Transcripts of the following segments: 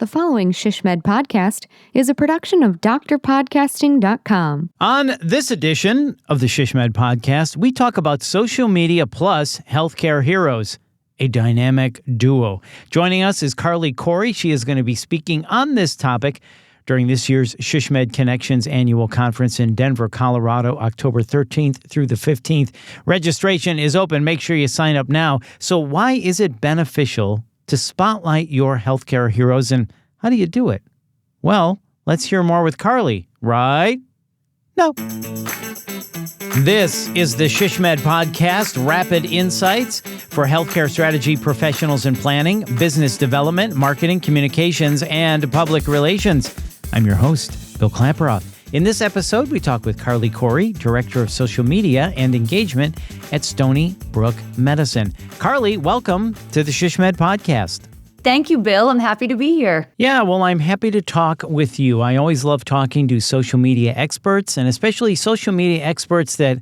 The following ShishMed podcast is a production of drpodcasting.com. On this edition of the ShishMed podcast, we talk about social media plus healthcare heroes, a dynamic duo. Joining us is Carly Corey. She is going to be speaking on this topic during this year's ShishMed Connections annual conference in Denver, Colorado, October 13th through the 15th. Registration is open. Make sure you sign up now. So why is it beneficial to spotlight your healthcare heroes, and how do you do it? Well, let's hear more with Carly, right? No. This is the ShishMed Podcast, rapid insights for healthcare strategy professionals in planning, business development, marketing, communications, and public relations. I'm your host, Bill Klaproth. In this episode, we talk with Carly Corey, Director of Social Media and Engagement at Stony Brook Medicine. Carly, welcome to the ShishMed Podcast. Thank you, Bill. I'm happy to be here. Yeah, well, I'm happy to talk with you. I always love talking to social media experts, and especially social media experts that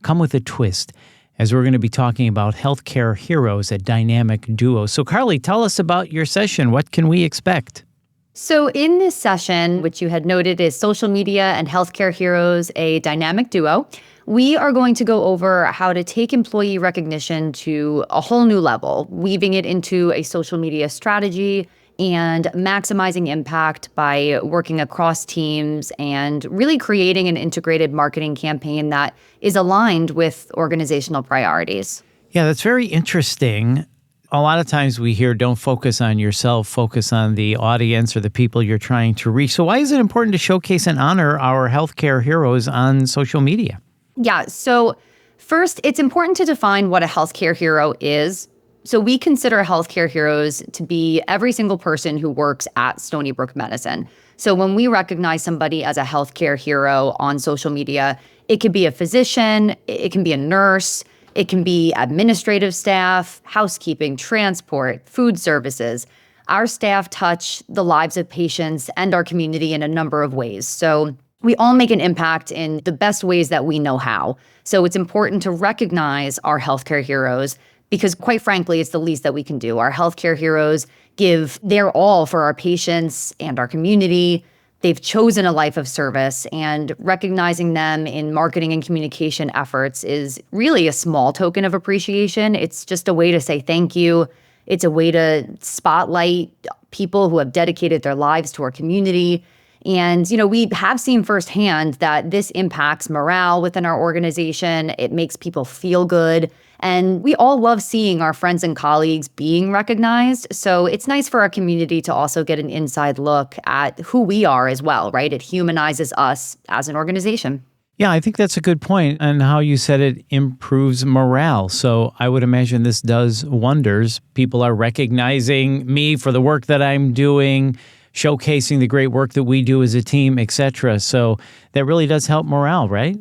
come with a twist, as we're going to be talking about healthcare heroes, a dynamic duo. So, Carly, tell us about your session. What can we expect? So in this session, which you had noted is Social Media and Healthcare Heroes, a dynamic duo, we are going to go over how to take employee recognition to a whole new level, weaving it into a social media strategy and maximizing impact by working across teams and really creating an integrated marketing campaign that is aligned with organizational priorities. Yeah, that's very interesting. A lot of times we hear, don't focus on yourself, focus on the audience or the people you're trying to reach. So why is it important to showcase and honor our healthcare heroes on social media? Yeah, so first, it's important to define what a healthcare hero is. So we consider healthcare heroes to be every single person who works at Stony Brook Medicine. So when we recognize somebody as a healthcare hero on social media, it could be a physician, it can be a nurse, it can be administrative staff, housekeeping, transport, food services. Our staff touch the lives of patients and our community in a number of ways. So we all make an impact in the best ways that we know how. So it's important to recognize our healthcare heroes because, quite frankly, it's the least that we can do. Our healthcare heroes give their all for our patients and our community. They've chosen a life of service, and recognizing them in marketing and communication efforts is really a small token of appreciation. It's just a way to say thank you. It's a way to spotlight people who have dedicated their lives to our community. And, we have seen firsthand that this impacts morale within our organization. It makes people feel good. And we all love seeing our friends and colleagues being recognized. So it's nice for our community to also get an inside look at who we are as well, right? It humanizes us as an organization. Yeah, I think that's a good point, and how you said it improves morale. So I would imagine this does wonders. People are recognizing me for the work that I'm doing, showcasing the great work that we do as a team, etc. So that really does help morale, right?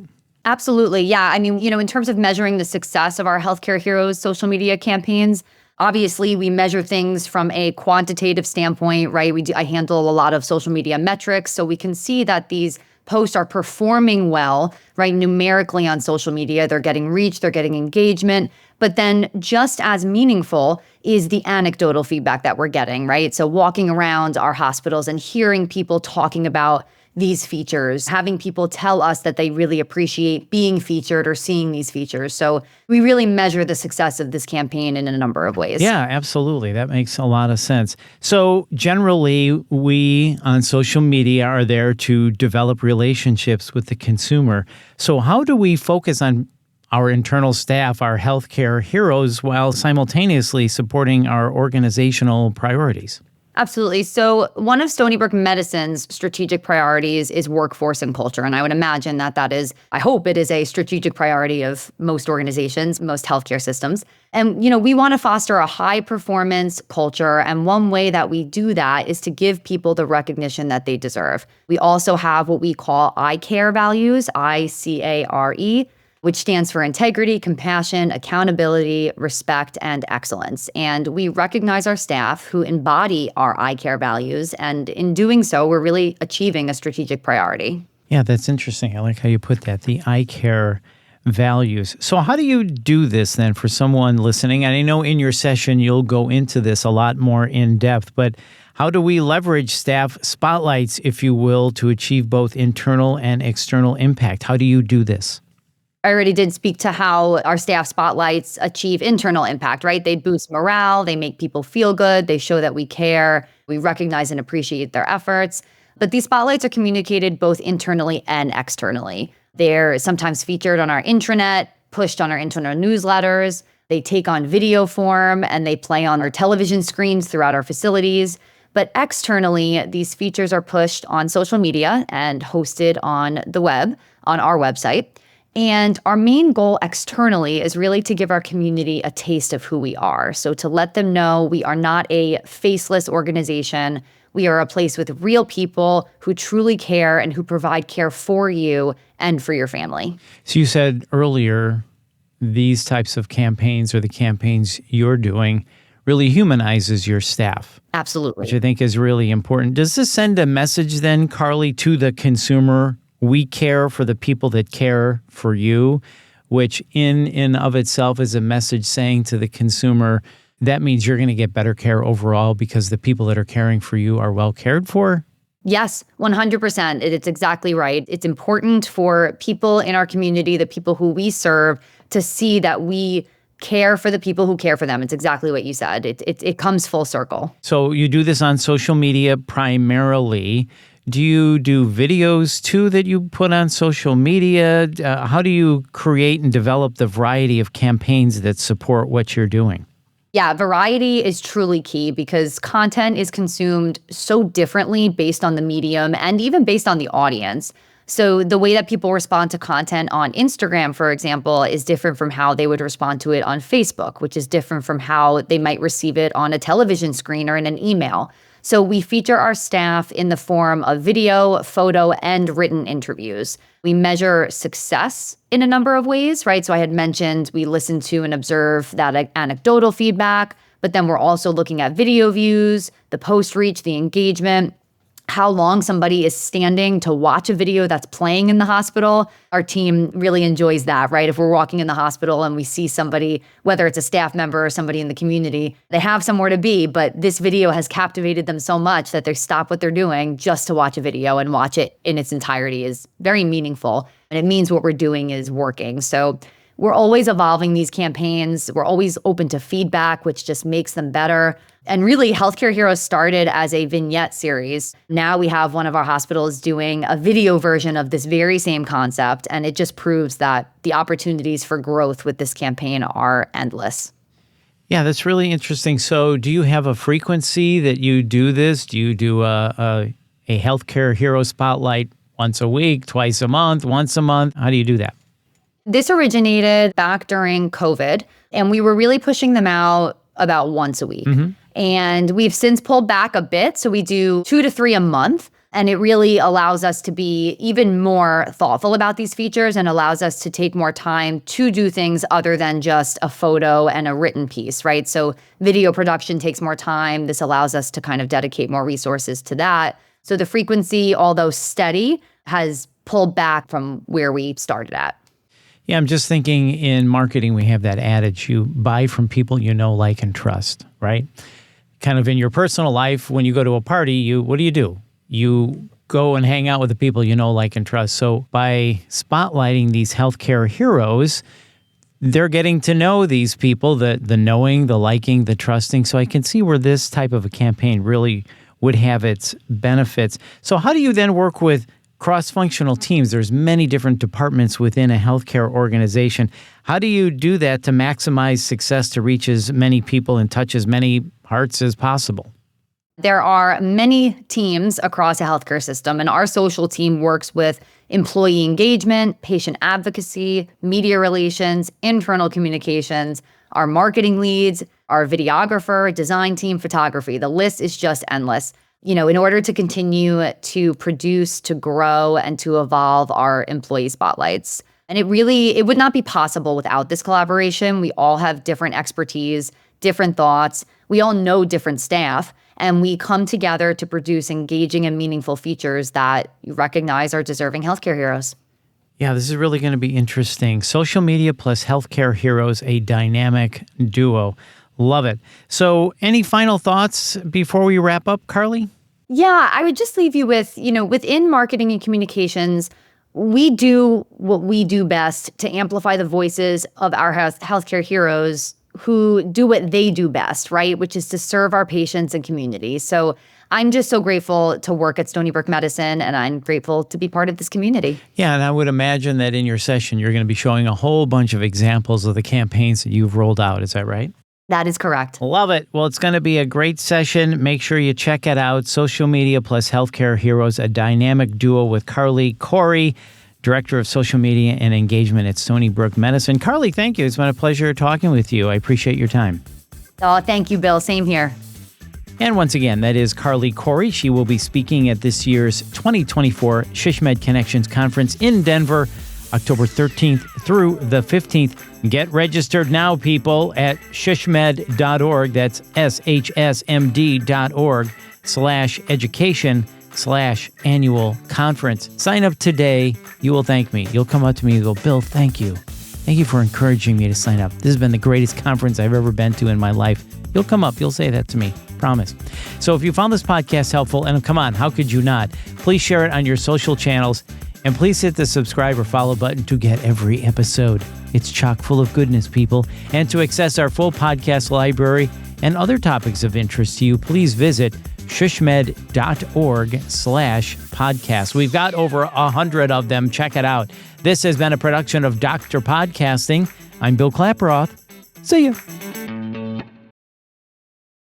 Absolutely. Yeah. I mean, in terms of measuring the success of our healthcare heroes social media campaigns, obviously we measure things from a quantitative standpoint, right? I handle a lot of social media metrics, so we can see that these posts are performing well, right? Numerically on social media, they're getting reach, they're getting engagement. But then just as meaningful is the anecdotal feedback that we're getting, right? So walking around our hospitals and hearing people talking about these features, having people tell us that they really appreciate being featured or seeing these features. So we really measure the success of this campaign in a number of ways. Yeah, absolutely. That makes a lot of sense. So generally, we on social media are there to develop relationships with the consumer. So how do we focus on our internal staff, our healthcare heroes, while simultaneously supporting our organizational priorities? Absolutely. So one of Stony Brook Medicine's strategic priorities is workforce and culture. And I would imagine that is, I hope it is a strategic priority of most organizations, most healthcare systems. And, we want to foster a high performance culture. And one way that we do that is to give people the recognition that they deserve. We also have what we call ICARE values, ICARE, which stands for integrity, compassion, accountability, respect, and excellence. And we recognize our staff who embody our ICARE values. And in doing so, we're really achieving a strategic priority. Yeah, that's interesting. I like how you put that, the ICARE values. So how do you do this then for someone listening? And I know in your session you'll go into this a lot more in depth, but how do we leverage staff spotlights, if you will, to achieve both internal and external impact? How do you do this? I already did speak to how our staff spotlights achieve internal impact, right? They boost morale, they make people feel good, they show that we care, we recognize and appreciate their efforts. But these spotlights are communicated both internally and externally. They're sometimes featured on our intranet, pushed on our internal newsletters. They take on video form and they play on our television screens throughout our facilities. But externally, these features are pushed on social media and hosted on the web, on our website. And our main goal externally is really to give our community a taste of who we are. So to let them know we are not a faceless organization. We are a place with real people who truly care and who provide care for you and for your family. So you said earlier, these types of campaigns or the campaigns you're doing really humanizes your staff. Absolutely. Which I think is really important. Does this send a message then, Carly, to the consumer? We care for the people that care for you, which in and of itself is a message saying to the consumer, that means you're going to get better care overall because the people that are caring for you are well cared for? Yes, 100%. It's exactly right. It's important for people in our community, the people who we serve, to see that we care for the people who care for them. It's exactly what you said. It comes full circle. So you do this on social media primarily. Do you do videos too that you put on social media? How do you create and develop the variety of campaigns that support what you're doing? Yeah, variety is truly key because content is consumed so differently based on the medium and even based on the audience. So the way that people respond to content on Instagram, for example, is different from how they would respond to it on Facebook, which is different from how they might receive it on a television screen or in an email. So we feature our staff in the form of video, photo, and written interviews. We measure success in a number of ways, right? So I had mentioned we listen to and observe that anecdotal feedback, but then we're also looking at video views, the post reach, the engagement, how long somebody is standing to watch a video that's playing in the hospital. Our team really enjoys that, right? If we're walking in the hospital and we see somebody, whether it's a staff member or somebody in the community, they have somewhere to be, but this video has captivated them so much that they stop what they're doing just to watch a video and watch it in its entirety is very meaningful. And it means what we're doing is working. So we're always evolving these campaigns. We're always open to feedback, which just makes them better. And really, Healthcare Heroes started as a vignette series. Now we have one of our hospitals doing a video version of this very same concept. And it just proves that the opportunities for growth with this campaign are endless. Yeah, that's really interesting. So do you have a frequency that you do this? Do you do a Healthcare Hero Spotlight once a week, twice a month, once a month? How do you do that? This originated back during COVID, and we were really pushing them out about once a week. Mm-hmm. And we've since pulled back a bit. So we do 2 to 3 a month. And it really allows us to be even more thoughtful about these features and allows us to take more time to do things other than just a photo and a written piece, right? So video production takes more time. This allows us to kind of dedicate more resources to that. So the frequency, although steady, has pulled back from where we started at. Yeah, I'm just thinking in marketing, we have that adage, you buy from people you know, like, and trust, right? Kind of in your personal life, when you go to a party, what do? You go and hang out with the people you know, like, and trust. So by spotlighting these healthcare heroes, they're getting to know these people, the knowing, the liking, the trusting. So I can see where this type of a campaign really would have its benefits. So how do you then work with cross-functional teams? There's many different departments within a healthcare organization. How do you do that to maximize success to reach as many people and touch as many hearts as possible? There are many teams across a healthcare system, and our social team works with employee engagement, patient advocacy, media relations, internal communications, our marketing leads, our videographer, design team, photography. The list is just endless. You know, in order to continue to produce, to grow, and to evolve our employee spotlights. And it would not be possible without this collaboration. We all have different expertise, different thoughts. We all know different staff, and we come together to produce engaging and meaningful features that you recognize are deserving healthcare heroes. Yeah, this is really going to be interesting. Social media plus healthcare heroes, a dynamic duo. Love it. So any final thoughts before we wrap up, Carly? Yeah, I would just leave you with, within marketing and communications, we do what we do best to amplify the voices of our healthcare heroes who do what they do best, right? Which is to serve our patients and community. So I'm just so grateful to work at Stony Brook Medicine, and I'm grateful to be part of this community. Yeah, and I would imagine that in your session, you're going to be showing a whole bunch of examples of the campaigns that you've rolled out. Is that right? That is correct. Love it. Well, it's going to be a great session. Make sure you check it out. Social Media plus Healthcare Heroes, a dynamic duo with Carly Corey, Director of Social Media and Engagement at Stony Brook Medicine. Carly, thank you. It's been a pleasure talking with you. I appreciate your time. Oh, thank you, Bill. Same here. And once again, that is Carly Corey. She will be speaking at this year's 2024 SHSMD Connections Conference in Denver, October 13th through the 15th. Get registered now, people, at shsmd.org. That's shsmd.org/education/annual conference. Sign up today. You will thank me. You'll come up to me and go, Bill, thank you. Thank you for encouraging me to sign up. This has been the greatest conference I've ever been to in my life. You'll come up. You'll say that to me. Promise. So if you found this podcast helpful, and come on, how could you not? Please share it on your social channels. And please hit the subscribe or follow button to get every episode. It's chock full of goodness, people. And to access our full podcast library and other topics of interest to you, please visit shsmd.org/podcast. We've got over 100 of them. Check it out. This has been a production of Dr. Podcasting. I'm Bill Klaproth. See you.